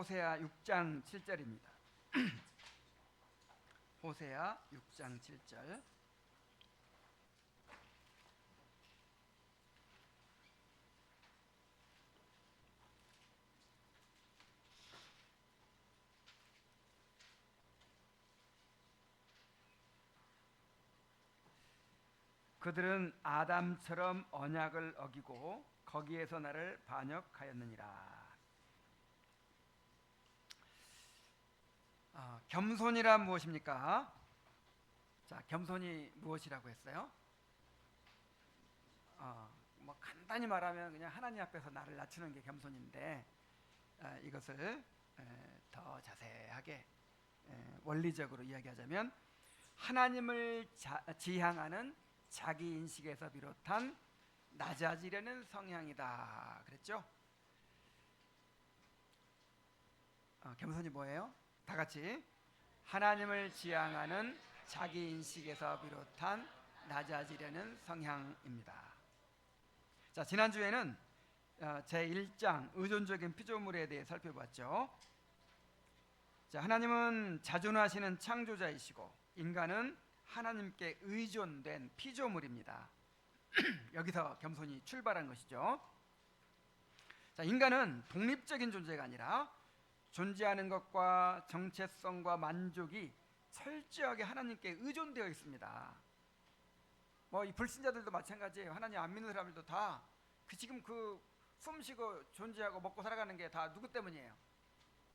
호세아 6장 7절입니다. 호세아 6장 7절. 그들은 아담처럼 언약을 어기고 거기에서 나를 반역하였느니라. 겸손이란 무엇입니까? 자, 겸손이 무엇이라고 했어요? 뭐 간단히 말하면 그냥 하나님 앞에서 나를 낮추는 게 겸손인데, 이것을 더 자세하게 원리적으로 이야기하자면 하나님을 지향하는 자기 인식에서 비롯한 낮아지려는 성향이다 그랬죠? 겸손이 뭐예요? 다 같이 하나님을 지향하는 자기 인식에서 비롯한 낮아지려는 성향입니다. 자, 지난주에는 제1장 의존적인 피조물에 대해 살펴봤죠. 자, 하나님은 자존하시는 창조자이시고 인간은 하나님께 의존된 피조물입니다. 여기서 겸손이 출발한 것이죠. 자, 인간은 독립적인 존재가 아니라 존재하는 것과 정체성과 만족이 철저하게 하나님께 의존되어 있습니다. 뭐 이 불신자들도 마찬가지예요. 하나님 안 믿는 사람들도 다 지금 숨쉬고 존재하고 먹고 살아가는 게 다 누구 때문이에요?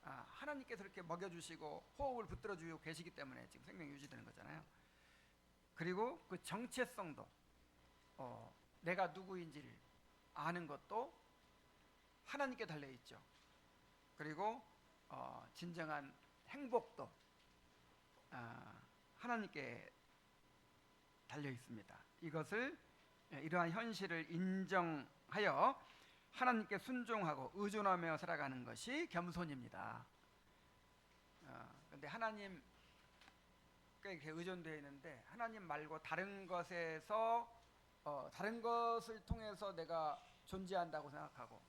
하나님께서 이렇게 먹여주시고 호흡을 붙들어주고 계시기 때문에 지금 생명이 유지되는 거잖아요. 그리고 그 정체성도 내가 누구인지를 아는 것도 하나님께 달려있죠. 그리고 진정한 행복도 하나님께 달려있습니다. 이것을 이러한 현실을 인정하여 하나님께 순종하고 의존하며 살아가는 것이 겸손입니다. 그런데 하나님 이렇게 의존되어 있는데 하나님 말고 다른 것에서 다른 것을 통해서 내가 존재한다고 생각하고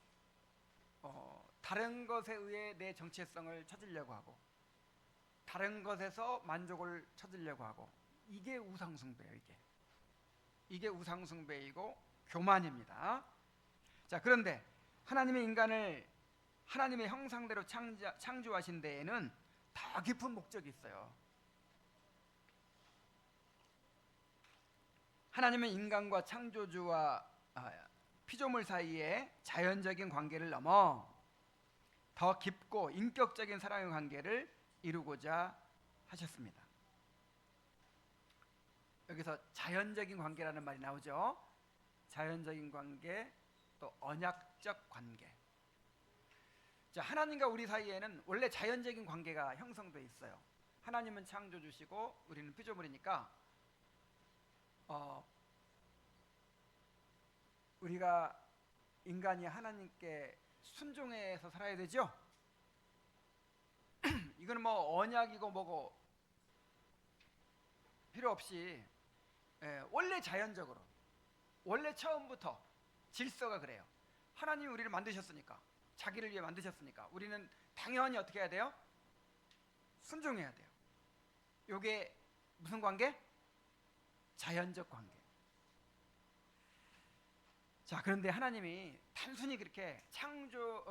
다른 것에 의해 내 정체성을 찾으려고 하고 다른 것에서 만족을 찾으려고 하고 이게 우상숭배예요. 이게 우상숭배이고 교만입니다. 자, 그런데 하나님의 인간을 하나님의 형상대로 창조하신 데에는 더 깊은 목적이 있어요. 하나님은 인간과 창조주와 피조물 사이의 자연적인 관계를 넘어 더 깊고 인격적인 사랑의 관계를 이루고자 하셨습니다. 여기서 자연적인 관계라는 말이 나오죠. 자연적인 관계, 또 언약적 관계. 자, 하나님과 우리 사이에는 원래 자연적인 관계가 형성되어 있어요. 하나님은 창조주시고 우리는 피조물이니까 우리가 인간이 하나님께 순종해서 살아야 되죠. 이거는 뭐 언약이고 뭐고 필요 없이 원래 자연적으로 원래 처음부터 질서가 그래요. 하나님이 우리를 만드셨으니까 자기를 위해 만드셨으니까 우리는 당연히 어떻게 해야 돼요? 순종해야 돼요. 이게 무슨 관계? 자연적 관계. 자, 그런데 하나님이 단순히 그렇게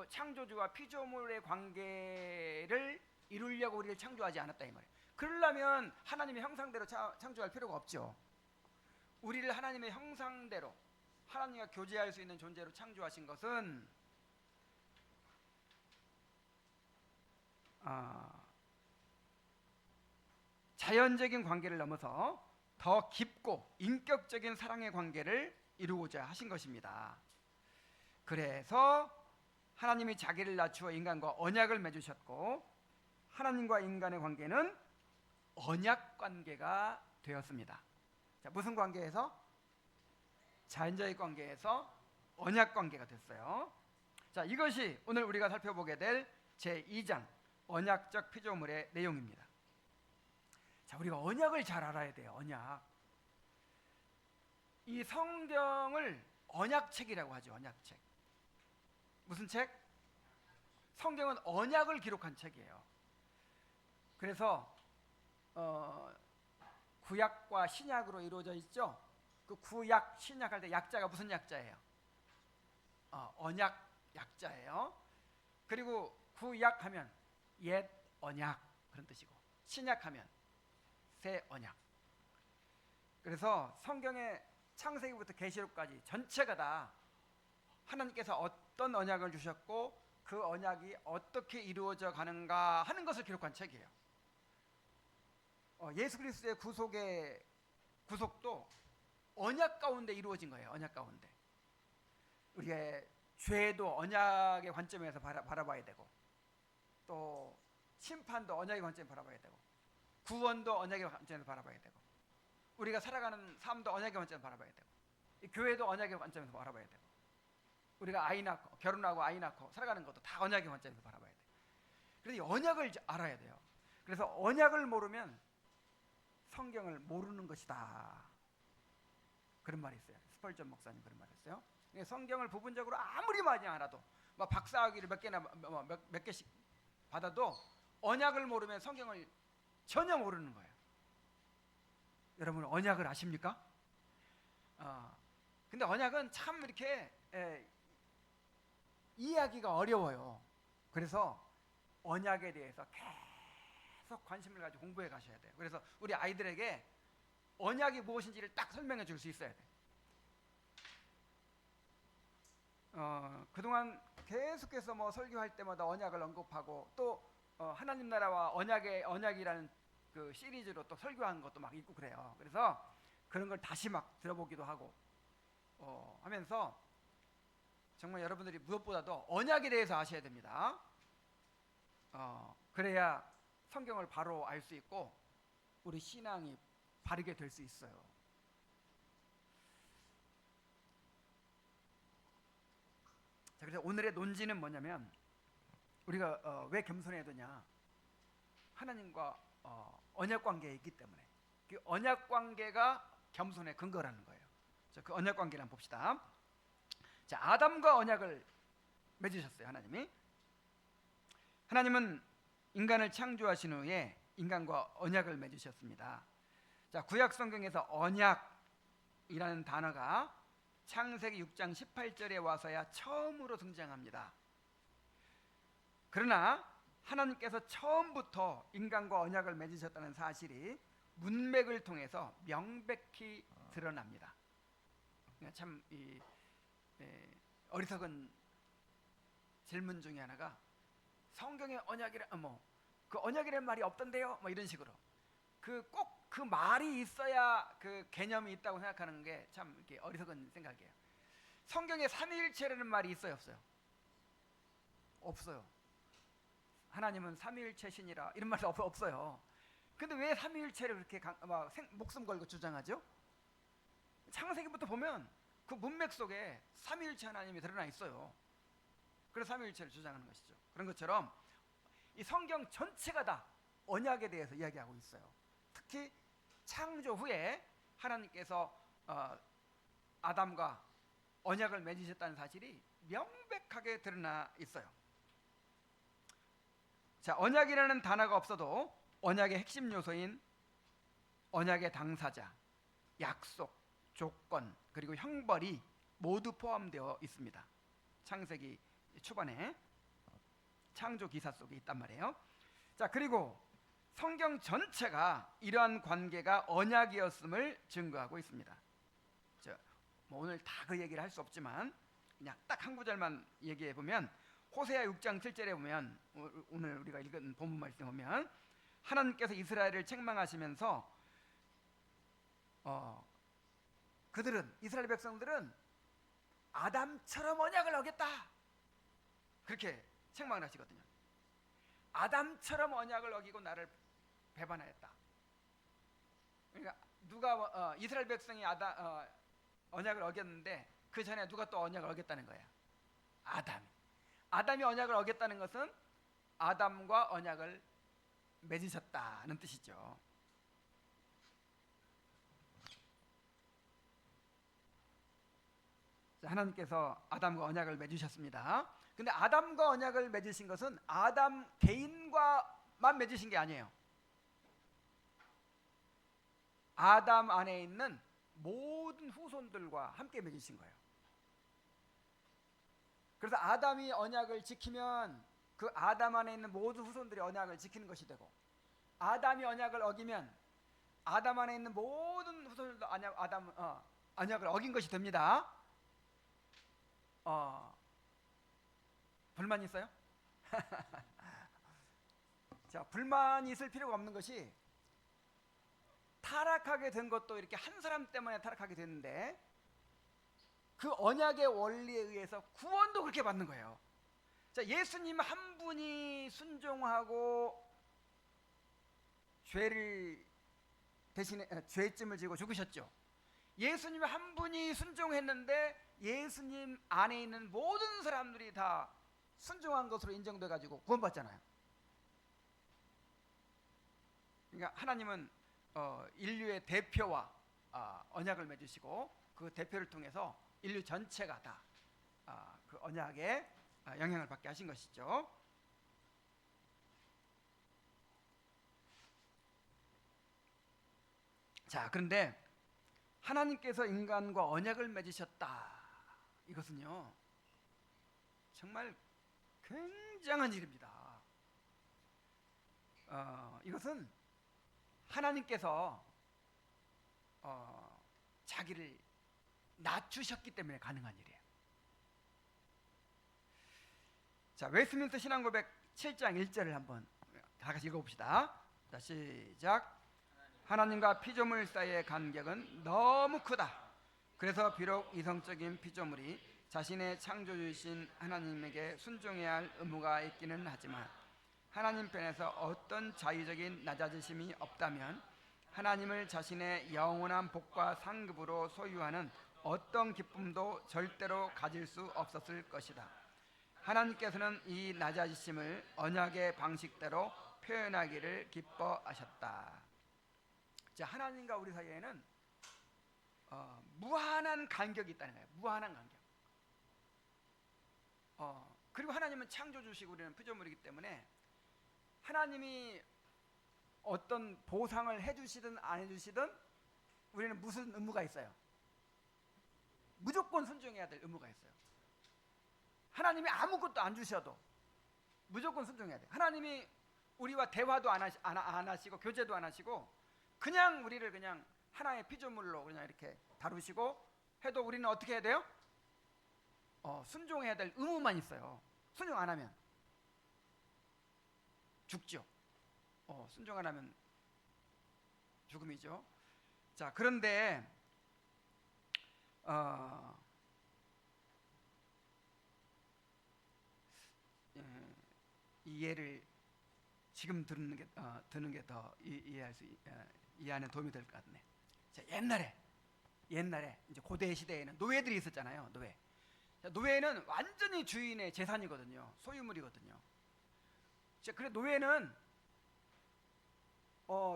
창조주와 피조물의 관계를 이루려고 우리를 창조하지 않았다 이 말이에요. 그러려면 하나님의 형상대로 창조할 필요가 없죠. 우리를 하나님의 형상대로 하나님과 교제할 수 있는 존재로 창조하신 것은 자연적인 관계를 넘어서 더 깊고 인격적인 사랑의 관계를 이루고자 하신 것입니다. 그래서 하나님이 자기를 낮추어 인간과 언약을 맺으셨고 하나님과 인간의 관계는 언약 관계가 되었습니다. 자, 무슨 관계에서? 자연적인 관계에서 언약 관계가 됐어요. 자, 이것이 오늘 우리가 살펴보게 될 제2장 언약적 피조물의 내용입니다. 자, 우리가 언약을 잘 알아야 돼요. 언약. 이 성경을 언약책이라고 하죠. 언약책. 무슨 책? 성경은 언약을 기록한 책이에요. 그래서 구약과 신약으로 이루어져 있죠. 그 구약, 신약 할 때 약자가 무슨 약자예요? 언약 약자예요. 그리고 구약하면 옛 언약 그런 뜻이고, 신약하면 새 언약. 그래서 성경의 창세기부터 계시록까지 전체가 다 하나님께서 어떤 언약을 주셨고 그 언약이 어떻게 이루어져 가는가 하는 것을 기록한 책이에요. 예수 그리스도의 구속도 언약 가운데 이루어진 거예요. 언약 가운데. 우리의 죄도 언약의 관점에서 바라봐야 되고, 또 심판도 언약의 관점에서 바라봐야 되고, 구원도 언약의 관점에서 바라봐야 되고, 우리가 살아가는 삶도 언약의 관점에서 바라봐야 되고, 이 교회도 언약의 관점에서 바라봐야 되고, 우리가 아이 낳고 결혼하고 아이 낳고 살아가는 것도 다 언약의 관점에서 바라봐야 돼요. 그래서 이 언약을 알아야 돼요. 그래서 언약을 모르면 성경을 모르는 것이다, 그런 말이 있어요. 스펄전 목사님 그런 말이 있어요. 성경을 부분적으로 아무리 많이 알아도, 박사학위를 몇 개나 몇 개씩 받아도 언약을 모르면 성경을 전혀 모르는 거예요. 여러분 언약을 아십니까? 근데 언약은 참 이렇게 이해하기가 어려워요. 그래서 언약에 대해서 계속 관심을 가지고 공부해 가셔야 돼요. 그래서 우리 아이들에게 언약이 무엇인지를 딱 설명해 줄 수 있어야 돼요. 그동안 계속해서 설교할 때마다 언약을 언급하고, 또 하나님 나라와 언약이라는 그 시리즈로 또 설교하는 것도 막 있고 그래요. 그래서 그런 걸 다시 막 들어보기도 하고 하면서 정말 여러분들이 무엇보다도 언약에 대해서 아셔야 됩니다. 그래야 성경을 바로 알 수 있고 우리 신앙이 바르게 될 수 있어요. 자, 그래서 오늘의 논지는 뭐냐면, 우리가 왜 겸손해야 되냐? 하나님과 언약 관계에 있기 때문에. 그 언약 관계가 겸손의 근거라는 거예요. 자, 그 언약 관계를 한번 봅시다. 자, 아담과 언약을 맺으셨어요. 하나님은 인간을 창조하신 후에 인간과 언약을 맺으셨습니다. 자, 구약 성경에서 언약이라는 단어가 창세기 6장 18절에 와서야 처음으로 등장합니다. 그러나 하나님께서 처음부터 인간과 언약을 맺으셨다는 사실이 문맥을 통해서 명백히 드러납니다. 참 어리석은 질문 중에 하나가, 성경에 그 언약이라는 말이 없던데요? 이런 식으로 꼭 그 말이 있어야 그 개념이 있다고 생각하는 게 참 이렇게 어리석은 생각이에요. 성경에 삼위일체라는 말이 있어요, 없어요? 없어요. 하나님은 삼위일체시니라 이런 말이 없어요. 근데 왜 삼위일체를 그렇게 목숨 걸고 주장하죠? 창세기부터 보면 그 문맥 속에 삼위일체 하나님이 드러나 있어요. 그래서 삼위일체를 주장하는 것이죠. 그런 것처럼 이 성경 전체가 다 언약에 대해서 이야기하고 있어요. 특히 창조 후에 하나님께서 아담과 언약을 맺으셨다는 사실이 명백하게 드러나 있어요. 자, 언약이라는 단어가 없어도 언약의 핵심 요소인 언약의 당사자, 약속, 조건, 그리고 형벌이 모두 포함되어 있습니다. 창세기 초반에 창조 기사 속에 있단 말이에요. 자, 그리고 성경 전체가 이러한 관계가 언약이었음을 증거하고 있습니다. 오늘 다 그 얘기를 할 수 없지만 그냥 딱 한 구절만 얘기해 보면, 호세아 6장 7절에 보면, 오늘 우리가 읽은 본문 말씀 보면, 하나님께서 이스라엘을 책망하시면서 이스라엘 백성들은 아담처럼 언약을 어겼다, 그렇게 책망을 하시거든요. 아담처럼 언약을 어기고 나를 배반하였다. 그러니까 이스라엘 백성이 언약을 어겼는데 그 전에 누가 또 언약을 어겼다는 거예요? 아담이 언약을 어겼다는 것은 아담과 언약을 맺으셨다는 뜻이죠. 하나님께서 아담과 언약을 맺으셨습니다. 근데 아담과 언약을 맺으신 것은 아담 개인과만 맺으신 게 아니에요. 아담 안에 있는 모든 후손들과 함께 맺으신 거예요. 그래서 아담이 언약을 지키면 그 아담 안에 있는 모든 후손들이 언약을 지키는 것이 되고, 아담이 언약을 어기면 아담 안에 있는 모든 후손들도 언약을 어긴 것이 됩니다. 불만 있어요? 자, 불만이 있을 필요가 없는 것이, 타락하게 된 것도 이렇게 한 사람 때문에 타락하게 됐는데 그 언약의 원리에 의해서 구원도 그렇게 받는 거예요. 자, 예수님 한 분이 순종하고 죄를 대신에 죄짐을 지고 죽으셨죠. 예수님 한 분이 순종했는데 예수님 안에 있는 모든 사람들이 다 순종한 것으로 인정돼 가지고 구원받잖아요. 그러니까 하나님은 인류의 대표와 언약을 맺으시고 그 대표를 통해서 인류 전체가 다 그 언약에 영향을 받게 하신 것이죠. 자, 그런데 하나님께서 인간과 언약을 맺으셨다. 이것은요, 정말 굉장한 일입니다. 이것은 하나님께서 자기를 낮추셨기 때문에 가능한 일이에요. 자, 웨스트민스터 신앙고백 7장 1절을 한번 다 같이 읽어봅시다. 자, 시작. 하나님과 피조물 사이의 간격은 너무 크다. 그래서 비록 이성적인 피조물이 자신의 창조주이신 하나님에게 순종해야 할 의무가 있기는 하지만 하나님 편에서 어떤 자유적인 낮아지심이 없다면 하나님을 자신의 영원한 복과 상급으로 소유하는 어떤 기쁨도 절대로 가질 수 없었을 것이다. 하나님께서는 이 낮아지심을 언약의 방식대로 표현하기를 기뻐하셨다. 자, 하나님과 우리 사이에는 무한한 간격이 있다는 거예요. 무한한 간격. 그리고 하나님은 창조주시고 우리는 피조물이기 때문에 하나님이 어떤 보상을 해주시든 안 해주시든 우리는 무슨 의무가 있어요? 무조건 순종해야 될 의무가 있어요. 하나님이 아무것도 안 주셔도 무조건 순종해야 돼요. 하나님이 우리와 대화도 안 하시고 교제도 안 하시고 그냥 우리를 그냥 하나의 피조물로 그냥 이렇게 다루시고 해도 우리는 어떻게 해야 돼요? 순종해야 될 의무만 있어요. 순종 안 하면 죽죠. 순종 안 하면 죽음이죠. 자, 그런데 이 예를 지금 듣는 게 더 이해할 수 이해하는 도움이 될 것 같네. 자, 옛날에 이제 고대 시대에는 노예들이 있었잖아요. 노예. 자, 노예는 완전히 주인의 재산이거든요. 소유물이거든요. 자, 그래 노예는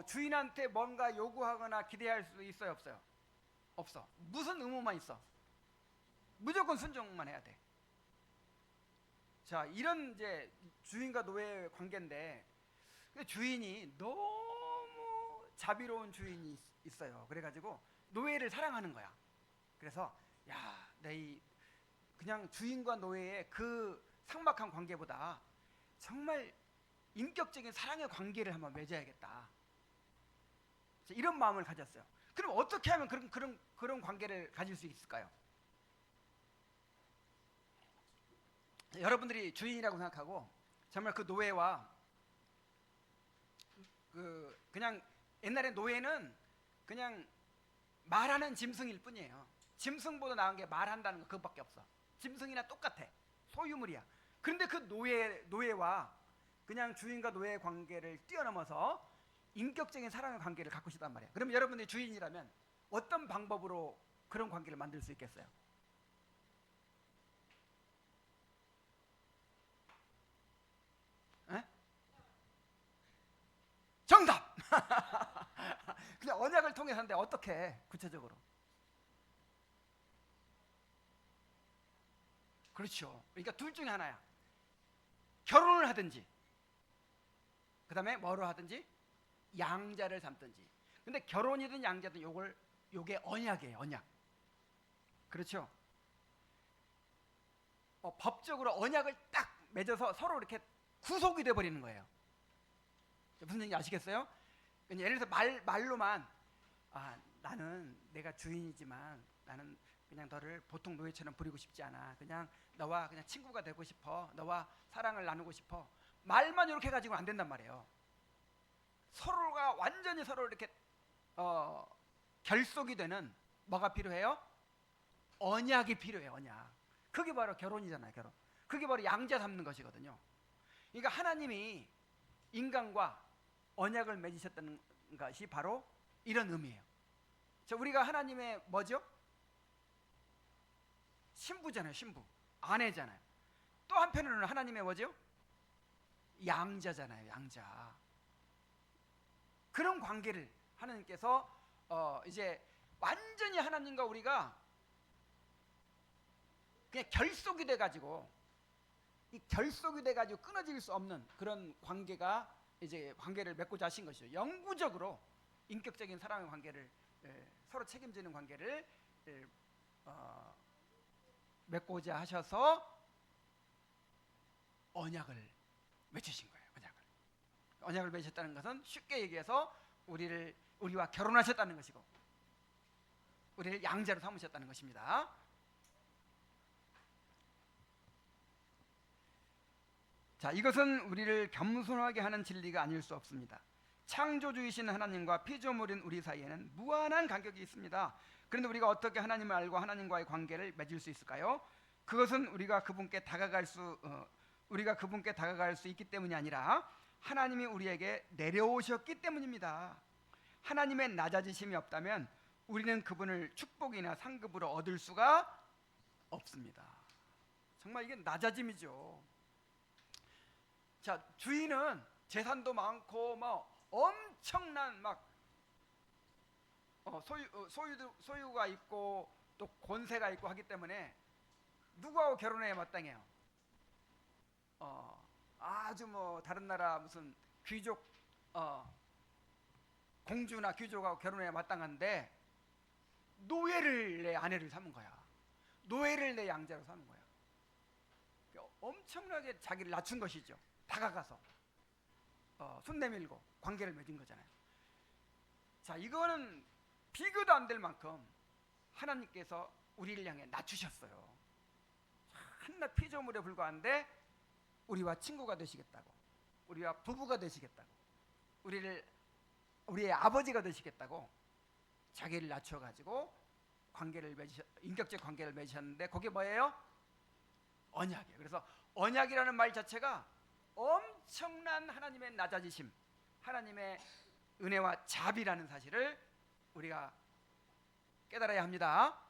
주인한테 뭔가 요구하거나 기대할 수 있어요, 없어요? 없어. 무슨 의무만 있어? 무조건 순종만 해야 돼. 자, 이런 이제 주인과 노예의 관계인데 주인이 너무 자비로운 주인이 있어요. 그래가지고 노예를 사랑하는 거야. 그래서 그냥 주인과 노예의 그 삭막한 관계보다 정말 인격적인 사랑의 관계를 한번 맺어야겠다. 이런 마음을 가졌어요. 그럼 어떻게 하면 그런 관계를 가질 수 있을까요? 여러분들이 주인이라고 생각하고 정말 그 노예와 그냥 옛날에 노예는 그냥 말하는 짐승일 뿐이에요. 짐승보다 나은 게 말한다는 거 그것밖에 없어. 짐승이나 똑같아. 소유물이야. 그런데 그 노예와 그냥 주인과 노예의 관계를 뛰어넘어서 인격적인 사랑의 관계를 갖고 싶단 말이에요. 그럼 여러분들이 주인이라면 어떤 방법으로 그런 관계를 만들 수 있겠어요? 에? 정답! 그냥 언약을 통해서 하는데 어떻게 해? 구체적으로? 그렇죠. 그러니까 둘 중에 하나야. 결혼을 하든지, 그 다음에 뭐로 하든지 양자를 삼든지. 근데 결혼이든 양자든 요게 언약이에요. 언약. 그렇죠? 법적으로 언약을 딱 맺어서 서로 이렇게 구속이 돼 버리는 거예요. 무슨 얘기인지 아시겠어요? 예를 들어서 말로만 나는 내가 주인이지만 나는 그냥 너를 보통 노예처럼 부리고 싶지 않아. 그냥 너와 그냥 친구가 되고 싶어. 너와 사랑을 나누고 싶어. 말만 이렇게 가지고는 안 된단 말이에요. 서로가 완전히 서로 이렇게 결속이 되는 뭐가 필요해요? 언약이 필요해요. 언약. 그게 바로 결혼이잖아요. 결혼. 그게 바로 양자 삼는 것이거든요. 그러니까 하나님이 인간과 언약을 맺으셨다는 것이 바로 이런 의미예요. 우리가 하나님의 뭐죠? 신부잖아요. 신부. 아내잖아요. 또 한편으로는 하나님의 뭐죠? 양자잖아요. 양자. 그런 관계를 하나님께서 이제 완전히 하나님과 우리가 그냥 결속이 돼가지고, 이 결속이 돼가지고 끊어질 수 없는 그런 관계가 이제 관계를 맺고자 하신 것이죠. 영구적으로 인격적인 사랑의 관계를, 서로 책임지는 관계를 맺고자 하셔서 언약을 맺으신 거예요. 언약을 맺으셨다는 것은 쉽게 얘기해서 우리와 결혼하셨다는 것이고, 우리를 양자로 삼으셨다는 것입니다. 자, 이것은 우리를 겸손하게 하는 진리가 아닐 수 없습니다. 창조주이신 하나님과 피조물인 우리 사이에는 무한한 간격이 있습니다. 그런데 우리가 어떻게 하나님을 알고 하나님과의 관계를 맺을 수 있을까요? 그것은 우리가 그분께 다가갈 수 있기 때문이 아니라 하나님이 우리에게 내려오셨기 때문입니다. 하나님의 낮아지심이 없다면 우리는 그분을 축복이나 상급으로 얻을 수가 없습니다. 정말 이게 낮아짐이죠. 자, 주인은 재산도 많고 엄청난 소유가 있고 또 권세가 있고 하기 때문에 누구하고 결혼해야 마땅해요? 아주 다른 나라 무슨 귀족, 공주나 귀족하고 결혼해야 마땅한데 노예를 내 아내를 삼은 거야. 노예를 내 양자로 삼은 거야. 엄청나게 자기를 낮춘 것이죠. 다가가서 손 내밀고 관계를 맺은 거잖아요. 자, 이거는 비교도 안 될 만큼 하나님께서 우리를 향해 낮추셨어요. 한낱 피조물에 불과한데 우리와 친구가 되시겠다고, 우리와 부부가 되시겠다고, 우리의 아버지가 되시겠다고 자기를 낮춰가지고 인격적 관계를 맺으셨는데, 그게 뭐예요? 언약이에요. 그래서 언약이라는 말 자체가 엄청난 하나님의 낮아지심, 하나님의 은혜와 자비라는 사실을 우리가 깨달아야 합니다.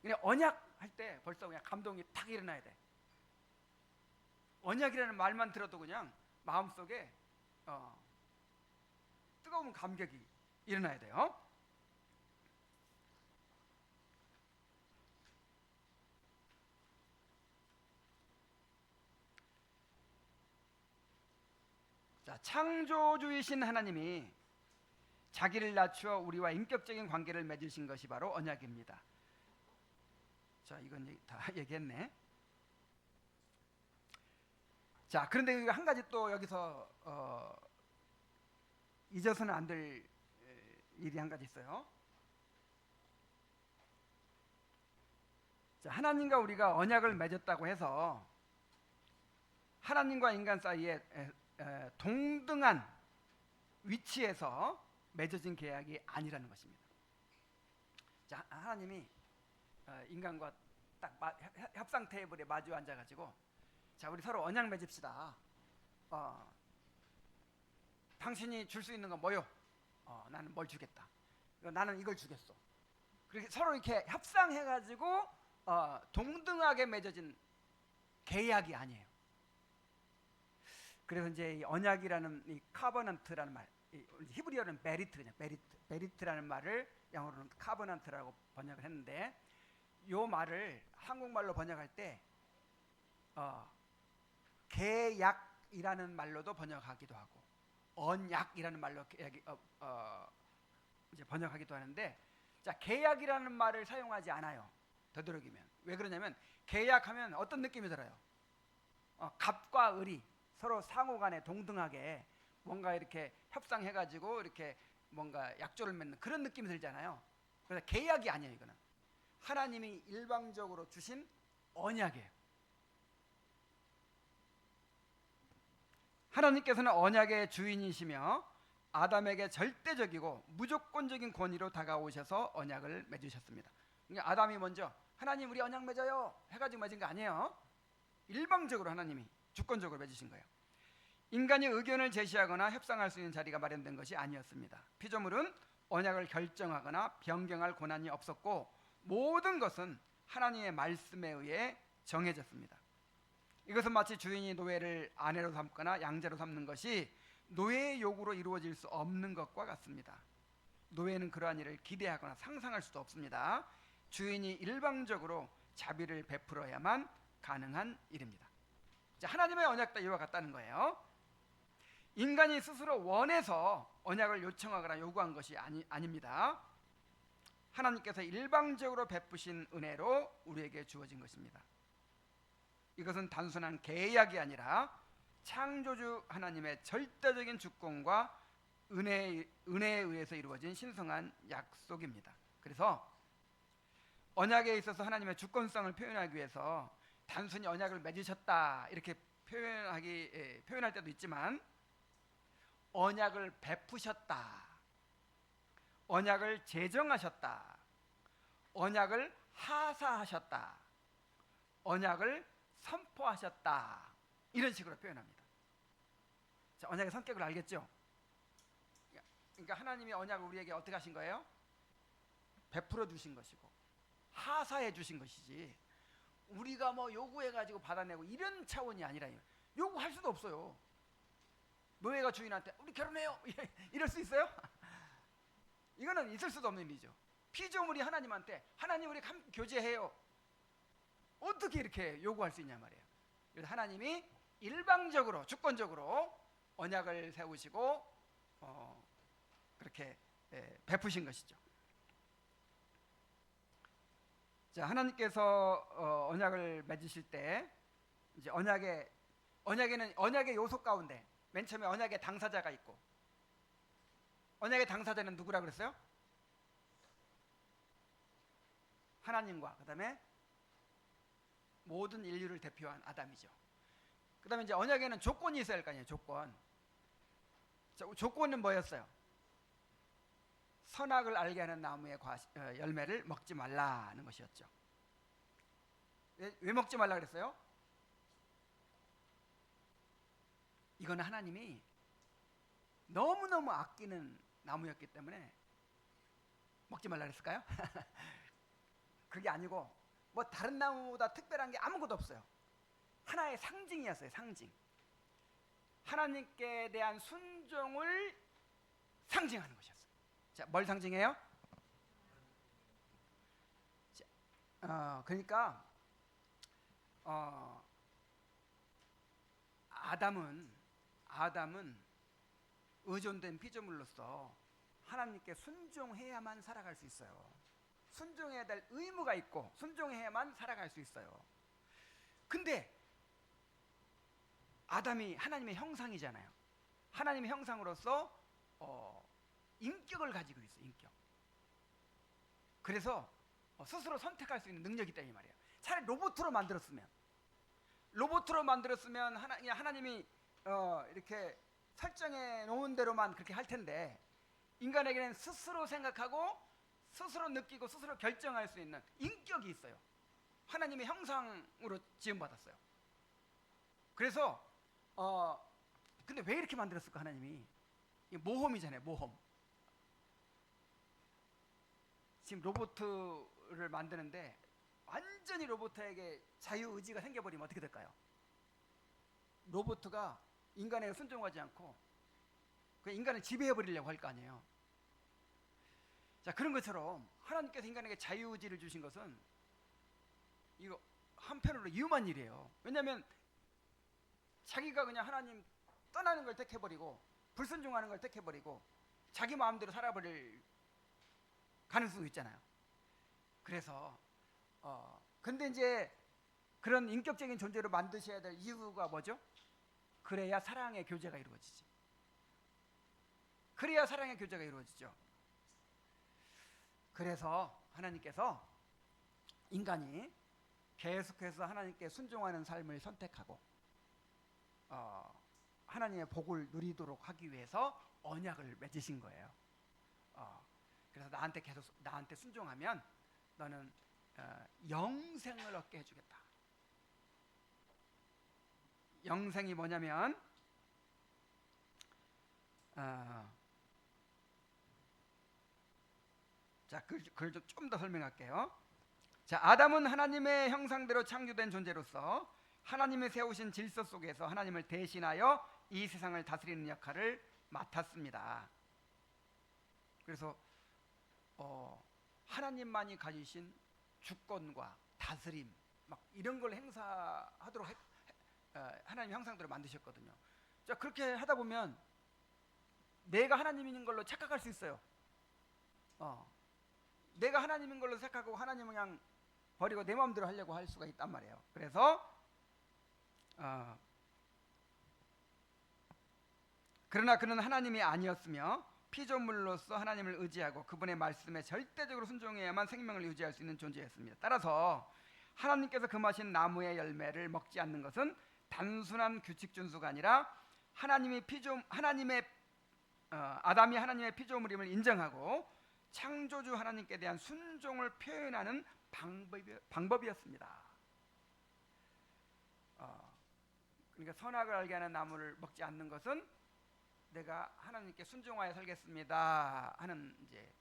그냥 언약 할 때 벌써 그냥 감동이 탁 일어나야 돼. 언약이라는 말만 들어도 그냥 마음속에 뜨거운 감격이 일어나야 돼요. 자, 창조주이신 하나님이 자기를 낮추어 우리와 인격적인 관계를 맺으신 것이 바로 언약입니다. 자, 이건 다 얘기했네. 자, 그런데 한 가지 또 여기서 잊어서는 안 될 일이 한 가지 있어요. 자, 하나님과 우리가 언약을 맺었다고 해서 하나님과 인간 사이에 동등한 위치에서 맺어진 계약이 아니라는 것입니다. 자, 하나님이 인간과 딱 협상 테이블에 마주 앉아가지고, 자, 우리 서로 언약 맺읍시다. 당신이 줄 수 있는 건 뭐요? 나는 뭘 주겠다. 나는 이걸 주겠어. 그렇게 서로 이렇게 협상해가지고 동등하게 맺어진 계약이 아니에요. 그래서 이제 이 언약이라는 이 카버넌트라는 말, 히브리어는 메리트라는 말을 영어로는 카버넌트라고 번역을 했는데, 이 말을 한국말로 번역할 때 계약이라는 말로도 번역하기도 하고 언약이라는 말로 이제 번역하기도 하는데, 자, 계약이라는 말을 사용하지 않아요. 되도록이면. 왜 그러냐면 계약하면 어떤 느낌이 들어요? 갑과 을이 서로 상호간에 동등하게 뭔가 이렇게 협상해가지고 이렇게 뭔가 약조를 맺는 그런 느낌이 들잖아요. 그래서 계약이 아니에요. 이거는 하나님이 일방적으로 주신 언약이에요. 하나님께서는 언약의 주인이시며 아담에게 절대적이고 무조건적인 권위로 다가오셔서 언약을 맺으셨습니다. 그러니까 아담이 먼저 하나님 우리 언약 맺어요 해가지고 맺은 거 아니에요. 일방적으로 하나님이 주권적으로 맺으신 거예요. 인간이 의견을 제시하거나 협상할 수 있는 자리가 마련된 것이 아니었습니다. 피조물은 언약을 결정하거나 변경할 권한이 없었고 모든 것은 하나님의 말씀에 의해 정해졌습니다. 이것은 마치 주인이 노예를 아내로 삼거나 양자로 삼는 것이 노예의 요구로 이루어질 수 없는 것과 같습니다. 노예는 그러한 일을 기대하거나 상상할 수도 없습니다. 주인이 일방적으로 자비를 베풀어야만 가능한 일입니다. 자, 하나님의 언약도 이와 같다는 거예요. 인간이 스스로 원해서 언약을 요청하거나 요구한 것이 아닙니다. 하나님께서 일방적으로 베푸신 은혜로 우리에게 주어진 것입니다. 이것은 단순한 계약이 아니라 창조주 하나님의 절대적인 주권과 은혜에 의해서 이루어진 신성한 약속입니다. 그래서 언약에 있어서 하나님의 주권성을 표현하기 위해서 단순히 언약을 맺으셨다 이렇게 표현할 때도 있지만, 언약을 베푸셨다, 언약을 제정하셨다, 언약을 하사하셨다, 언약을 선포하셨다, 이런 식으로 표현합니다. 자, 언약의 성격을 알겠죠? 그러니까 하나님이 언약을 우리에게 어떻게 하신 거예요? 베풀어 주신 것이고 하사해 주신 것이지, 우리가 뭐 요구해가지고 받아내고 이런 차원이 아니라, 요구할 수도 없어요. 노예가 주인한테 우리 결혼해요 이럴 수 있어요? 이거는 있을 수도 없는 일이죠. 피조물이 하나님한테 하나님 우리 교제해요, 어떻게 이렇게 요구할 수 있냐 말이에요. 그래서 하나님이 일방적으로 주권적으로 언약을 세우시고 그렇게 베푸신 것이죠. 자, 하나님께서 언약을 맺으실 때 이제 언약의 요소 가운데 맨 처음에 언약의 당사자가 있고, 언약의 당사자는 누구라 그랬어요? 하나님과 그다음에 모든 인류를 대표한 아담이죠. 그다음에 이제 언약에는 조건이 있어야 할 거 아니에요. 조건. 자, 조건은 뭐였어요? 선악을 알게 하는 나무의 열매를 먹지 말라는 것이었죠. 왜 먹지 말라 그랬어요? 이거는 하나님이 너무너무 아끼는 나무였기 때문에 먹지 말라 그랬을까요? 그게 아니고 뭐 다른 나무보다 특별한 게 아무것도 없어요. 하나의 상징이었어요. 상징. 하나님께 대한 순종을 상징하는 것이었어요. 자, 뭘 상징해요? 자, 그러니까 아담은 의존된 피조물로서 하나님께 순종해야만 살아갈 수 있어요. 순종해야 될 의무가 있고 순종해야만 살아갈 수 있어요. 근데 아담이 하나님의 형상이잖아요. 하나님의 형상으로서 인격을 가지고 있어요. 인격. 그래서 스스로 선택할 수 있는 능력이 있다 이 말이에요. 차라리 로봇으로 만들었으면 하나님이 이렇게 설정해 놓은 대로만 그렇게 할 텐데, 인간에게는 스스로 생각하고 스스로 느끼고 스스로 결정할 수 있는 인격이 있어요. 하나님의 형상으로 지음받았어요. 그래서 근데 왜 이렇게 만들었을까? 하나님이 모험이잖아요. 모험. 지금 로봇을 만드는데 완전히 로봇에게 자유의지가 생겨버리면 어떻게 될까요? 로봇가 인간에게 순종하지 않고 그냥 인간을 지배해버리려고 할 거 아니에요. 자, 그런 것처럼 하나님께서 인간에게 자유의지를 주신 것은, 이거 한편으로 위험한 일이에요. 왜냐하면 자기가 그냥 하나님 떠나는 걸 택해버리고 불순종하는 걸 택해버리고 자기 마음대로 살아버릴 가능성도 있잖아요. 그래서 근데 이제 그런 인격적인 존재로 만드셔야 될 이유가 뭐죠? 그래야 사랑의 교제가 이루어지지. 그래야 사랑의 교제가 이루어지죠. 그래서 하나님께서 인간이 계속해서 하나님께 순종하는 삶을 선택하고 하나님의 복을 누리도록 하기 위해서 언약을 맺으신 거예요. 그래서 나한테 순종하면 너는 영생을 얻게 해주겠다. 영생이 뭐냐면 자, 글 좀 더 설명할게요. 자, 아담은 하나님의 형상대로 창조된 존재로서 하나님이 세우신 질서 속에서 하나님을 대신하여 이 세상을 다스리는 역할을 맡았습니다. 그래서 하나님만이 가지신 주권과 다스림 막 이런 걸 행사하도록 하나님 형상대로 만드셨거든요. 자, 그렇게 하다 보면 내가 하나님인 걸로 착각할 수 있어요. 내가 하나님인 걸로 생각하고 하나님은 그냥 버리고 내 마음대로 하려고 할 수가 있단 말이에요. 그래서 그러나 그는 하나님이 아니었으며 피조물로서 하나님을 의지하고 그분의 말씀에 절대적으로 순종해야만 생명을 유지할 수 있는 존재였습니다. 따라서 하나님께서 금하신 나무의 열매를 먹지 않는 것은 단순한 규칙 준수가 아니라 아담이 하나님의 피조물임을 인정하고 창조주 하나님께 대한 순종을 표현하는 방법이었습니다. 그러니까 선악을 알게 하는 나무를 먹지 않는 것은 내가 하나님께 순종하여 살겠습니다 하는 이제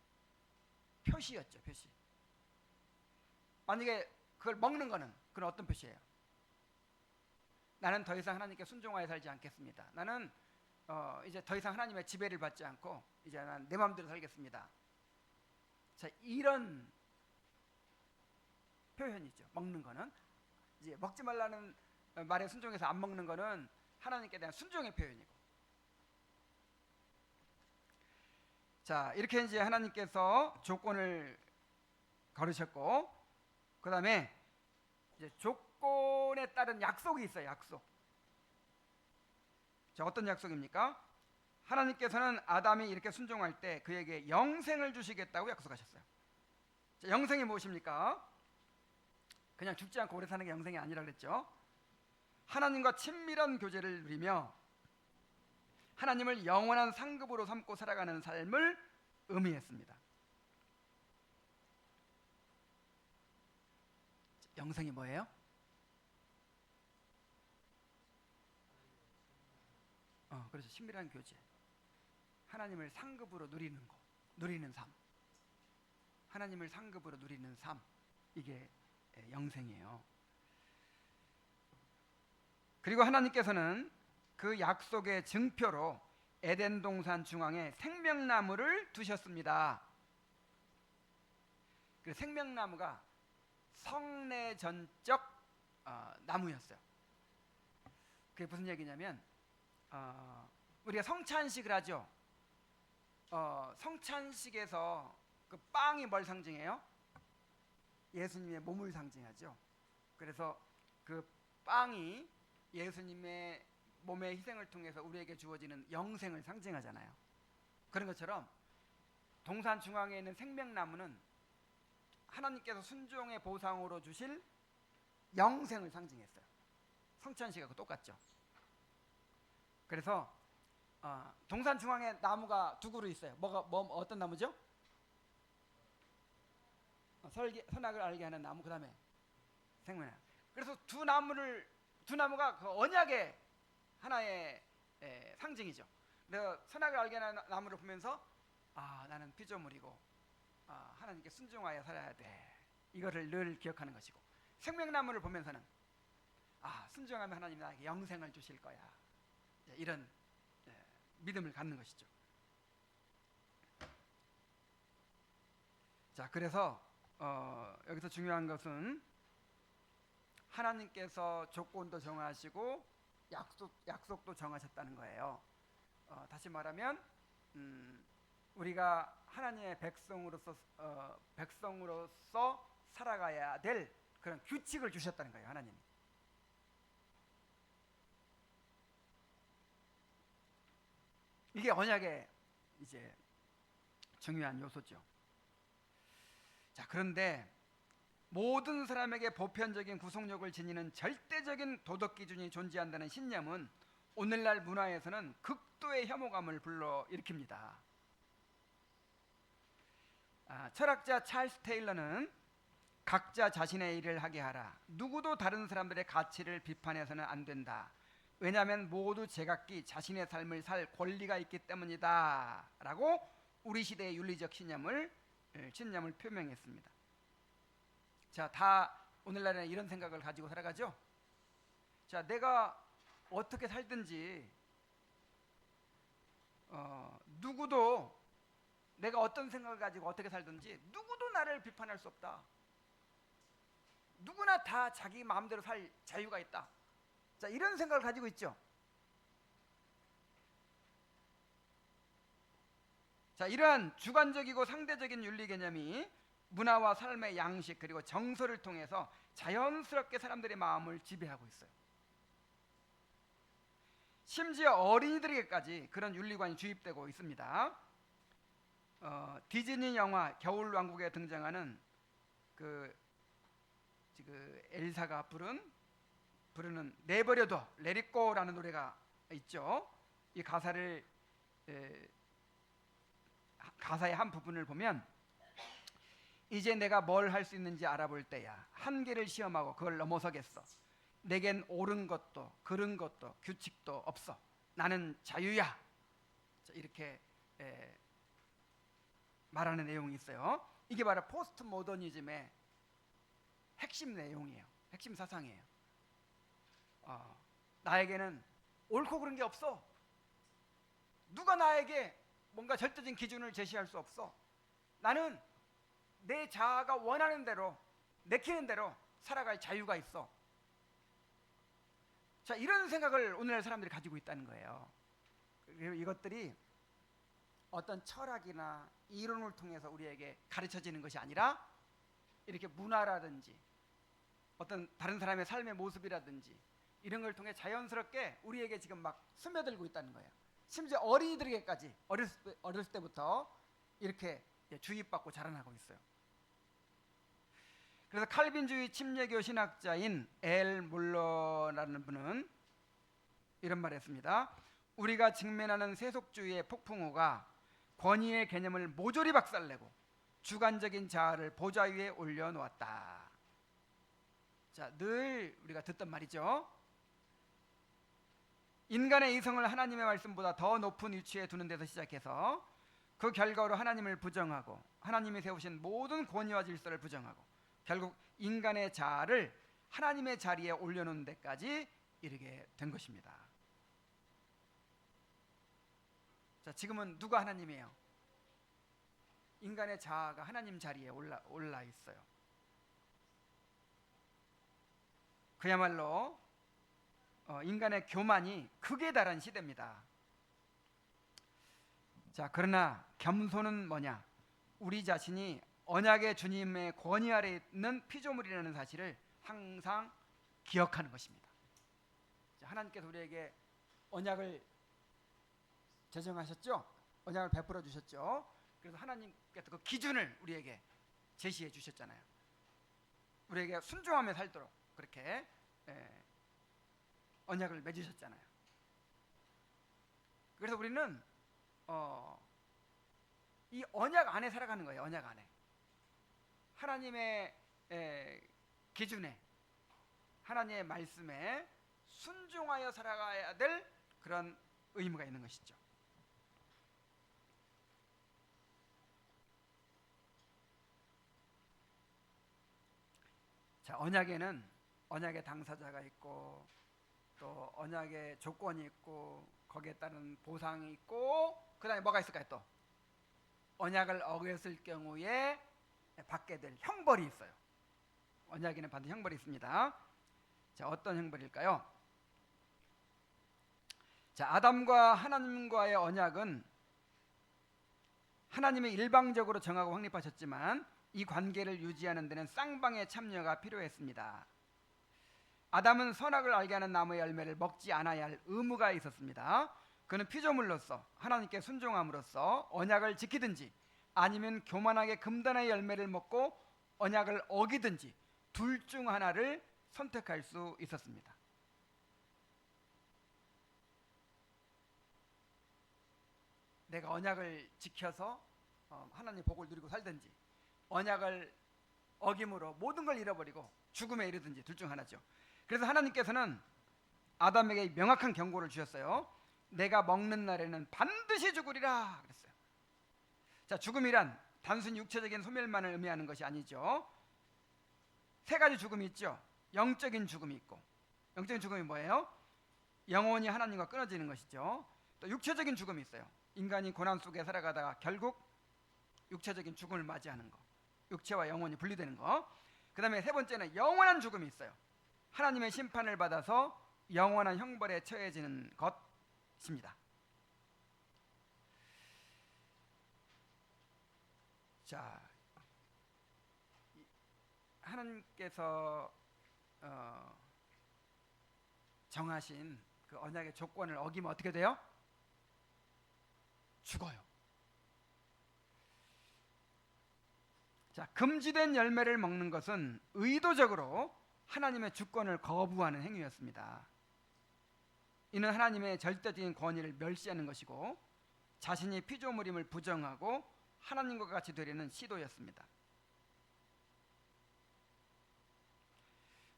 표시였죠. 표시. 만약에 그걸 먹는 거는 그건 어떤 표시예요? 나는 더 이상 하나님께 순종하여 살지 않겠습니다. 나는 이제 더 이상 하나님의 지배를 받지 않고 이제 난 내 마음대로 살겠습니다. 자, 이런 표현이죠. 먹는 거는 이제 먹지 말라는 말에 순종해서 안 먹는 거는 하나님께 대한 순종의 표현이고. 자, 이렇게 이제 하나님께서 조건을 걸으셨고, 그 다음에 이제 조건에 따른 약속이 있어요. 약속. 자, 어떤 약속입니까? 하나님께서는 아담이 이렇게 순종할 때 그에게 영생을 주시겠다고 약속하셨어요. 자, 영생이 무엇입니까? 그냥 죽지 않고 오래 사는 게 영생이 아니라 그랬죠. 하나님과 친밀한 교제를 누리며 하나님을 영원한 상급으로 삼고 살아가는 삶을 의미했습니다. 영생이 뭐예요? 그렇죠. 친밀한 교제. 하나님을 상급으로 누리는 삶. 하나님을 상급으로 누리는 삶. 이게 영생이에요. 그리고 하나님께서는 그 약속의 증표로 에덴 동산 중앙에 생명나무를 두셨습니다. 그 생명나무가 성내전적 나무였어요. 그게 무슨 얘기냐면 우리가 성찬식을 하죠. 성찬식에서 그 빵이 뭘 상징해요? 예수님의 몸을 상징하죠. 그래서 그 빵이 예수님의 몸의 희생을 통해서 우리에게 주어지는 영생을 상징하잖아요. 그런 것처럼 동산 중앙에 있는 생명나무는 하나님께서 순종의 보상으로 주실 영생을 상징했어요. 성찬식하고 똑같죠. 그래서 동산 중앙에 나무가 두 그루 있어요. 어떤 나무죠? 선악을 알게 하는 나무, 그 다음에 생명나무. 그래서 두 나무가 그 언약의 하나의 상징이죠. 내가 선악을 알게 하는 나무를 보면서 나는 피조물이고 하나님께 순종하여 살아야 돼. 이거를 늘 기억하는 것이고, 생명나무를 보면서는 순종하면 하나님이 나에게 영생을 주실 거야. 이런 믿음을 갖는 것이죠. 자, 그래서 여기서 중요한 것은 하나님께서 조건도 정하시고 약속도 정하셨다는 거예요. 다시 말하면 우리가 하나님의 백성으로서 살아가야 될 그런 규칙을 주셨다는 거예요, 하나님이. 이게 언약의 이제 중요한 요소죠. 자, 그런데 모든 사람에게 보편적인 구속력을 지니는 절대적인 도덕 기준이 존재한다는 신념은 오늘날 문화에서는 극도의 혐오감을 불러일으킵니다. 철학자 찰스 테일러는 각자 자신의 일을 하게 하라. 누구도 다른 사람들의 가치를 비판해서는 안 된다. 왜냐하면 모두 제각기 자신의 삶을 살 권리가 있기 때문이다. 라고 우리 시대의 윤리적 신념을 표명했습니다. 자, 다 오늘날에는 이런 생각을 가지고 살아가죠. 자, 내가 어떻게 살든지 누구도 내가 어떤 생각을 가지고 어떻게 살든지 누구도 나를 비판할 수 없다. 누구나 다 자기 마음대로 살 자유가 있다. 자, 이런 생각을 가지고 있죠. 자, 이러한 주관적이고 상대적인 윤리 개념이 문화와 삶의 양식 그리고 정서를 통해서 자연스럽게 사람들의 마음을 지배하고 있어요. 심지어 어린이들에게까지 그런 윤리관이 주입되고 있습니다. 디즈니 영화 겨울왕국에 등장하는 그 엘사가 부르는 내버려둬 레릿고라는 노래가 있죠. 이 가사의 한 부분을 보면 이제 내가 뭘 할 수 있는지 알아볼 때야. 한계를 시험하고 그걸 넘어서겠어. 내겐 옳은 것도 그른 것도 규칙도 없어. 나는 자유야. 자, 이렇게 말하는 내용이 있어요. 이게 바로 포스트 모더니즘의 핵심 내용이에요. 핵심 사상이에요. 나에게는 옳고 그른 게 없어. 누가 나에게 뭔가 절대적인 기준을 제시할 수 없어. 나는 내 자아가 원하는 대로 내키는 대로 살아갈 자유가 있어. 자, 이런 생각을 오늘날 사람들이 가지고 있다는 거예요. 그리고 이것들이 어떤 철학이나 이론을 통해서 우리에게 가르쳐지는 것이 아니라 이렇게 문화라든지 어떤 다른 사람의 삶의 모습이라든지 이런 걸 통해 자연스럽게 우리에게 지금 막 스며들고 있다는 거예요. 심지어 어린이들에게까지 어렸을 때부터 이렇게 주입받고 자라나고 있어요. 그래서 칼빈주의 침례교 신학자인 엘 물러라는 분은 이런 말을 했습니다. 우리가 직면하는 세속주의의 폭풍우가 권위의 개념을 모조리 박살내고 주관적인 자아를 보좌 위에 올려놓았다. 자, 늘 우리가 듣던 말이죠. 인간의 이성을 하나님의 말씀보다 더 높은 위치에 두는 데서 시작해서 그 결과로 하나님을 부정하고 하나님이 세우신 모든 권위와 질서를 부정하고 결국 인간의 자아를 하나님의 자리에 올려놓는 데까지 이르게 된 것입니다. 자, 지금은 누가 하나님이에요? 인간의 자아가 하나님 자리에 올라 있어요. 그야말로 인간의 교만이 극에 달한 시대입니다. 자, 그러나 겸손은 뭐냐? 우리 자신이 언약의 주님의 권위 아래 있는 피조물이라는 사실을 항상 기억하는 것입니다. 자, 하나님께서 우리에게 언약을 제정하셨죠? 언약을 베풀어 주셨죠? 그래서 하나님께서 그 기준을 우리에게 제시해 주셨잖아요. 우리에게 순종하며 살도록 그렇게 언약을 맺으셨잖아요. 그래서 우리는 이 언약 안에 살아가는 거예요. 언약 안에 하나님의 기준에 하나님의 말씀에 순종하여 살아가야 될 그런 의무가 있는 것이죠. 자, 언약에는 언약의 당사자가 있고 또 언약의 조건이 있고 거기에 따른 보상이 있고 그 다음에 뭐가 있을까요? 또 언약을 어겼을 경우에 받게 될 형벌이 있어요. 언약에는 받는 형벌이 있습니다. 자, 어떤 형벌일까요? 자, 아담과 하나님과의 언약은 하나님이 일방적으로 정하고 확립하셨지만 이 관계를 유지하는 데는 쌍방의 참여가 필요했습니다. 아담은 선악을 알게 하는 나무의 열매를 먹지 않아야 할 의무가 있었습니다. 그는 피조물로서 하나님께 순종함으로써 언약을 지키든지 아니면 교만하게 금단의 열매를 먹고 언약을 어기든지 둘 중 하나를 선택할 수 있었습니다. 내가 언약을 지켜서 하나님 복을 누리고 살든지 언약을 어김으로 모든 걸 잃어버리고 죽음에 이르든지 둘 중 하나죠. 그래서 하나님께서는 아담에게 명확한 경고를 주셨어요. 내가 먹는 날에는 반드시 죽으리라 그랬어요. 자, 죽음이란 단순히 육체적인 소멸만을 의미하는 것이 아니죠. 세 가지 죽음이 있죠. 영적인 죽음이 있고, 영적인 죽음이 뭐예요? 영혼이 하나님과 끊어지는 것이죠. 또 육체적인 죽음이 있어요. 인간이 고난 속에 살아가다가 결국 육체적인 죽음을 맞이하는 거, 육체와 영혼이 분리되는 거. 그 다음에 세 번째는 영원한 죽음이 있어요. 하나님의 심판을 받아서 영원한 형벌에 처해지는 것입니다. 자, 하나님께서 정하신 그 언약의 조건을 어기면 어떻게 돼요? 죽어요. 자, 금지된 열매를 먹는 것은 의도적으로 하나님의 주권을 거부하는 행위였습니다. 이는 하나님의 절대적인 권위를 멸시하는 것이고 자신이 피조물임을 부정하고 하나님과 같이 되려는 시도였습니다.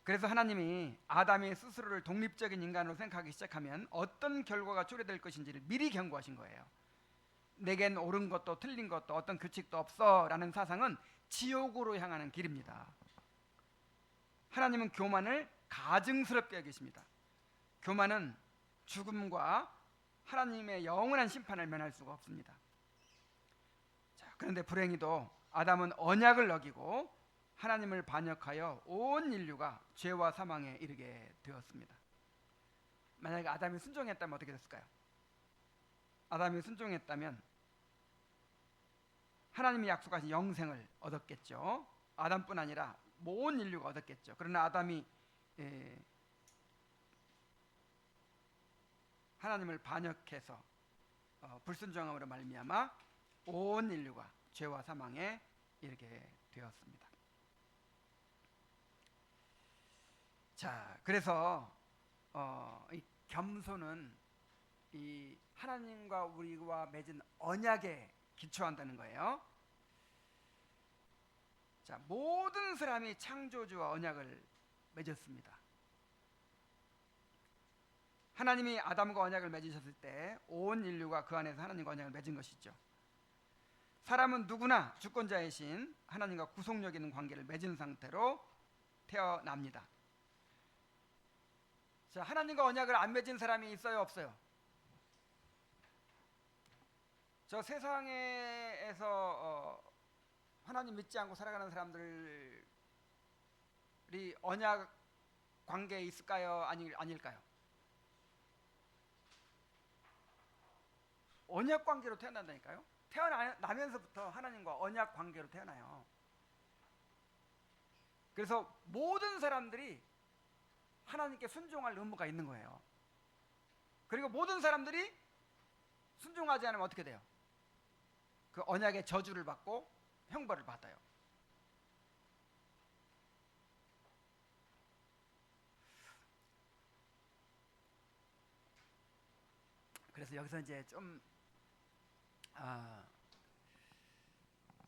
그래서 하나님이 아담이 스스로를 독립적인 인간으로 생각하기 시작하면 어떤 결과가 초래될 것인지를 미리 경고하신 거예요. 내겐 옳은 것도 틀린 것도 어떤 규칙도 없어 라는 사상은 지옥으로 향하는 길입니다. 하나님은 교만을 가증스럽게 여기십니다. 교만은 죽음과 하나님의 영원한 심판을 면할 수가 없습니다. 자, 그런데 불행히도 아담은 언약을 어기고 하나님을 반역하여 온 인류가 죄와 사망에 이르게 되었습니다. 만약에 아담이 순종했다면 어떻게 됐을까요? 아담이 순종했다면 하나님이 약속하신 영생을 얻었겠죠. 아담뿐 아니라 모든 인류가 얻었겠죠. 그러나 아담이 하나님을 반역해서 불순종함으로 말미암아 온 인류가 죄와 사망에 이르게 되었습니다. 자, 그래서 이 겸손은 이 하나님과 우리와 맺은 언약에 기초한다는 거예요. 자, 모든 사람이 창조주와 언약을 맺었습니다. 하나님이 아담과 언약을 맺으셨을 때 온 인류가 그 안에서 하나님과 언약을 맺은 것이죠. 사람은 누구나 주권자이신 하나님과 구속력 있는 관계를 맺은 상태로 태어납니다. 자, 하나님과 언약을 안 맺은 사람이 있어요, 없어요? 저 세상에서 하나님 믿지 않고 살아가는 사람들이 언약 관계에 있을까요? 아닐까요? 언약 관계로 태어난다니까요. 태어나면서부터 하나님과 언약 관계로 태어나요. 그래서 모든 사람들이 하나님께 순종할 의무가 있는 거예요. 그리고 모든 사람들이 순종하지 않으면 어떻게 돼요? 그 언약의 저주를 받고 형벌을 받아요. 그래서 여기서 이제 좀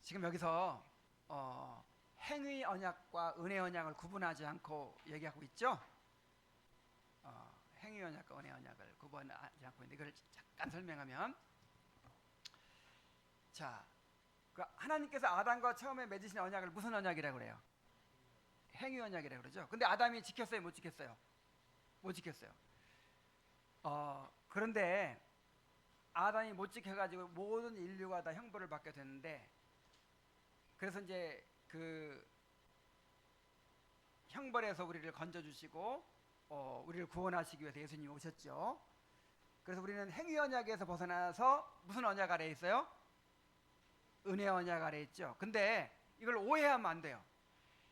지금 여기서 행위 언약과 은혜 언약을 구분하지 않고 얘기하고 있죠. 행위 언약과 은혜 언약을 구분하지 않고 있는데 이걸 잠깐 설명하면, 자, 그 하나님께서 아담과 처음에 맺으신 언약을 무슨 언약이라고 그래요? 행위 언약이라고 그러죠. 근데 아담이 지켰어요, 못 지켰어요? 못 지켰어요. 그런데 아담이 못 지켜가지고 모든 인류가 다 형벌을 받게 됐는데, 그래서 이제 그 형벌에서 우리를 건져주시고 우리를 구원하시기 위해서 예수님이 오셨죠. 그래서 우리는 행위 언약에서 벗어나서 무슨 언약 아래에 있어요? 은혜 언약 아래에 있죠. 근데 이걸 오해하면 안 돼요.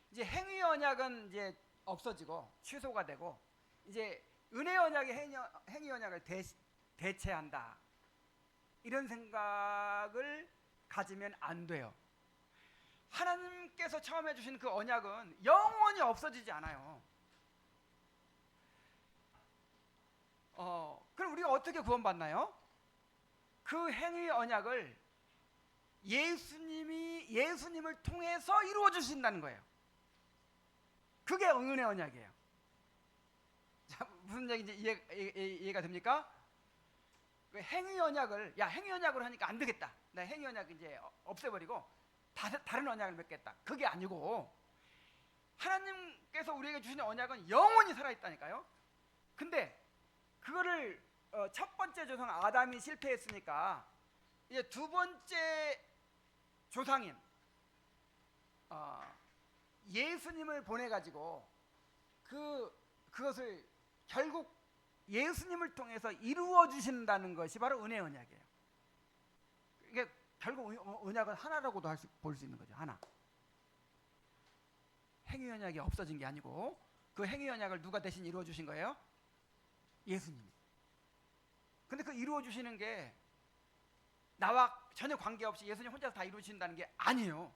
이제 행위 언약은 이제 없어지고 취소가 되고 이제 은혜 언약이 행위 언약을 대체한다. 이런 생각을 가지면 안 돼요. 하나님께서 처음 해주신 그 언약은 영원히 없어지지 않아요. 그럼 우리가 어떻게 구원받나요? 그 행위 언약을 예수님을 통해서 이루어 주신다는 거예요. 그게 은혜 언약이에요. 자, 무슨 얘기인지 이해가 됩니까? 그 행위 언약을 행위 언약으로 하니까 안 되겠다. 나 행위 언약 이제 없애버리고 다른 언약을 맺겠다. 그게 아니고 하나님께서 우리에게 주신 언약은 영원히 살아있다니까요. 근데 그거를 첫 번째 조상 아담이 실패했으니까 이제 두 번째 조상인 예수님을 보내 가지고 그것을 결국 예수님을 통해서 이루어 주신다는 것이 바로 은혜 언약이에요. 이게 결국 언약은 하나라고도 볼 수 있는 거죠. 하나. 행위 언약이 없어진 게 아니고 그 행위 언약을 누가 대신 이루어 주신 거예요? 예수님이. 근데 그 이루어 주시는 게 나와 전혀 관계없이 예수님 혼자서 다 이루어진다는 게 아니에요.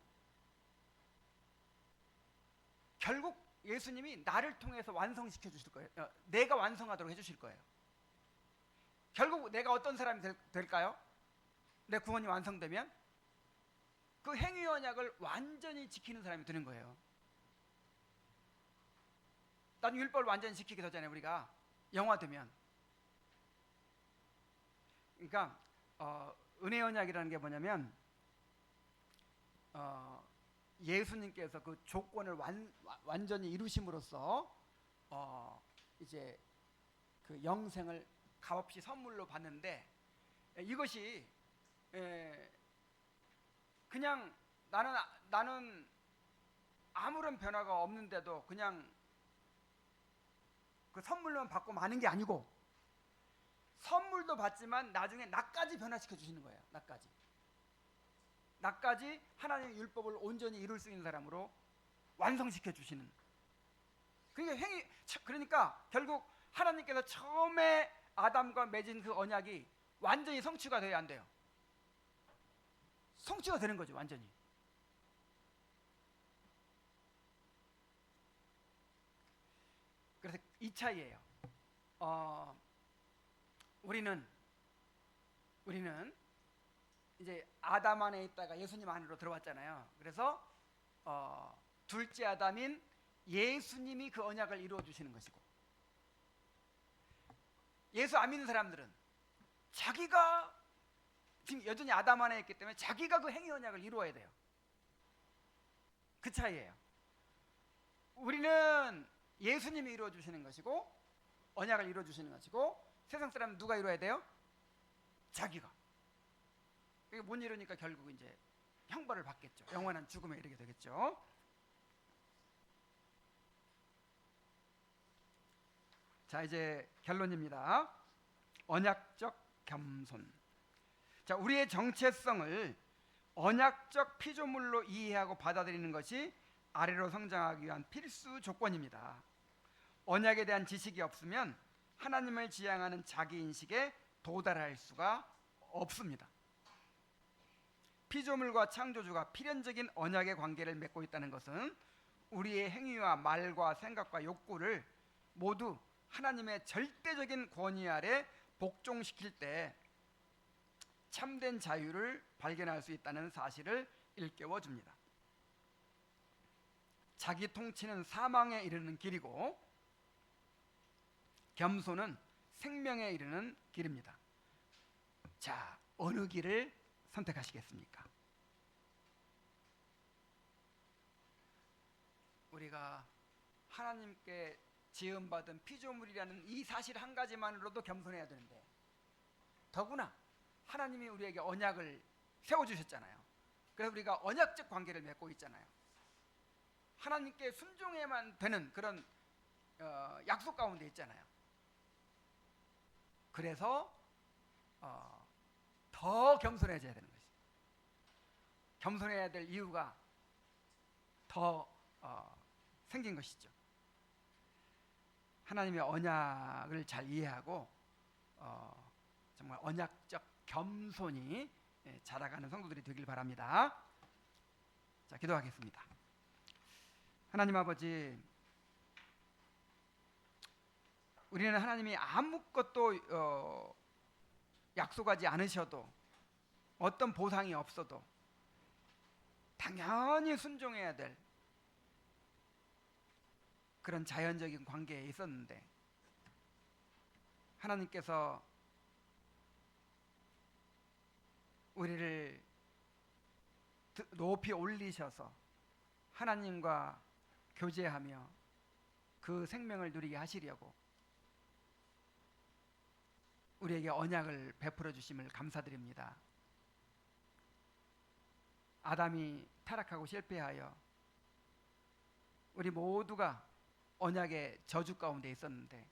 결국 예수님이 나를 통해서 완성시켜 주실 거예요. 내가 완성하도록 해주실 거예요. 결국 내가 어떤 사람이 될까요? 내 구원이 완성되면 그 행위 언약을 완전히 지키는 사람이 되는 거예요. 나중에 율법을 완전히 지키게 되잖아요. 우리가 영화되면. 그러니까 은혜 언약이라는 게 뭐냐면 예수님께서 그 조건을 완전히 이루심으로써 이제 그 영생을 값없이 선물로 받는데 이것이 그냥 나는 아무런 변화가 없는데도 그냥 그 선물로만 받고 마는 게 아니고 선물도 받지만 나중에 나까지 변화시켜 주시는 거예요. 나까지 하나님의 율법을 온전히 이룰 수 있는 사람으로 완성시켜 주시는. 그러니까 결국 하나님께서 처음에 아담과 맺은 그 언약이 완전히 성취가 돼야 안 돼요. 성취가 되는 거죠, 완전히. 그래서 이 차이예요. 우리는 이제 아담 안에 있다가 예수님 안으로 들어왔잖아요. 그래서 둘째 아담인 예수님이 그 언약을 이루어 주시는 것이고, 예수 안 믿는 사람들은 자기가 지금 여전히 아담 안에 있기 때문에 자기가 그 행위 언약을 이루어야 돼요. 그 차이예요. 우리는 예수님이 이루어 주시는 것이고 언약을 이루어 주시는 것이고, 세상 사람은 누가 이루어야 돼요? 자기가. 이게 못 이루니까 결국 이제 형벌을 받겠죠. 영원한 죽음에 이르게 되겠죠. 자, 이제 결론입니다. 언약적 겸손. 자, 우리의 정체성을 언약적 피조물로 이해하고 받아들이는 것이 아래로 성장하기 위한 필수 조건입니다. 언약에 대한 지식이 없으면 하나님을 지향하는 자기 인식에 도달할 수가 없습니다. 피조물과 창조주가 필연적인 언약의 관계를 맺고 있다는 것은 우리의 행위와 말과 생각과 욕구를 모두 하나님의 절대적인 권위 아래 복종시킬 때 참된 자유를 발견할 수 있다는 사실을 일깨워 줍니다. 자기 통치는 사망에 이르는 길이고 겸손은 생명에 이르는 길입니다. 자, 어느 길을 선택하시겠습니까? 우리가 하나님께 지음받은 피조물이라는 이 사실 한 가지만으로도 겸손해야 되는데, 더구나 하나님이 우리에게 언약을 세워주셨잖아요. 그래서 우리가 언약적 관계를 맺고 있잖아요. 하나님께 순종해야만 되는 그런 약속 가운데 있잖아요. 그래서 더 겸손해져야 되는 것이죠. 겸손해야 될 이유가 더 생긴 것이죠. 하나님의 언약을 잘 이해하고 정말 언약적 겸손이 자라가는 성도들이 되길 바랍니다. 자, 기도하겠습니다. 하나님 아버지, 우리는 하나님이 아무것도 약속하지 않으셔도, 어떤 보상이 없어도 당연히 순종해야 될 그런 자연적인 관계에 있었는데, 하나님께서 우리를 높이 올리셔서 하나님과 교제하며 그 생명을 누리게 하시려고 우리에게 언약을 베풀어 주심을 감사드립니다. 아담이 타락하고 실패하여 우리 모두가 언약의 저주 가운데 있었는데,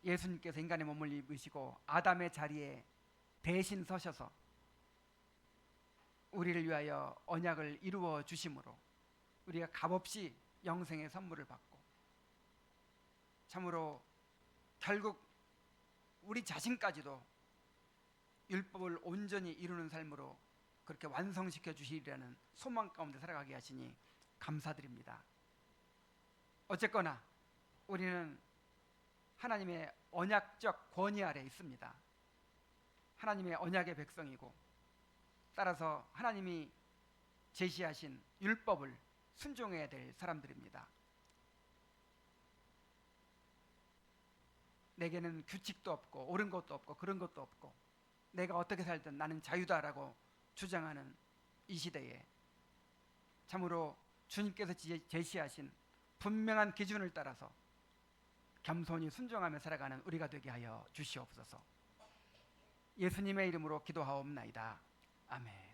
예수님께서 인간의 몸을 입으시고 아담의 자리에 대신 서셔서 우리를 위하여 언약을 이루어 주심으로 우리가 값없이 영생의 선물을 받고, 참으로 결국 우리 자신까지도 율법을 온전히 이루는 삶으로 그렇게 완성시켜 주시리라는 소망 가운데 살아가게 하시니 감사드립니다. 어쨌거나 우리는 하나님의 언약적 권위 아래 있습니다. 하나님의 언약의 백성이고, 따라서 하나님이 제시하신 율법을 순종해야 될 사람들입니다. 내게는 규칙도 없고 옳은 것도 없고 그런 것도 없고 내가 어떻게 살든 나는 자유다라고 주장하는 이 시대에 참으로 주님께서 제시하신 분명한 기준을 따라서 겸손히 순종하며 살아가는 우리가 되게 하여 주시옵소서. 예수님의 이름으로 기도하옵나이다. 아멘.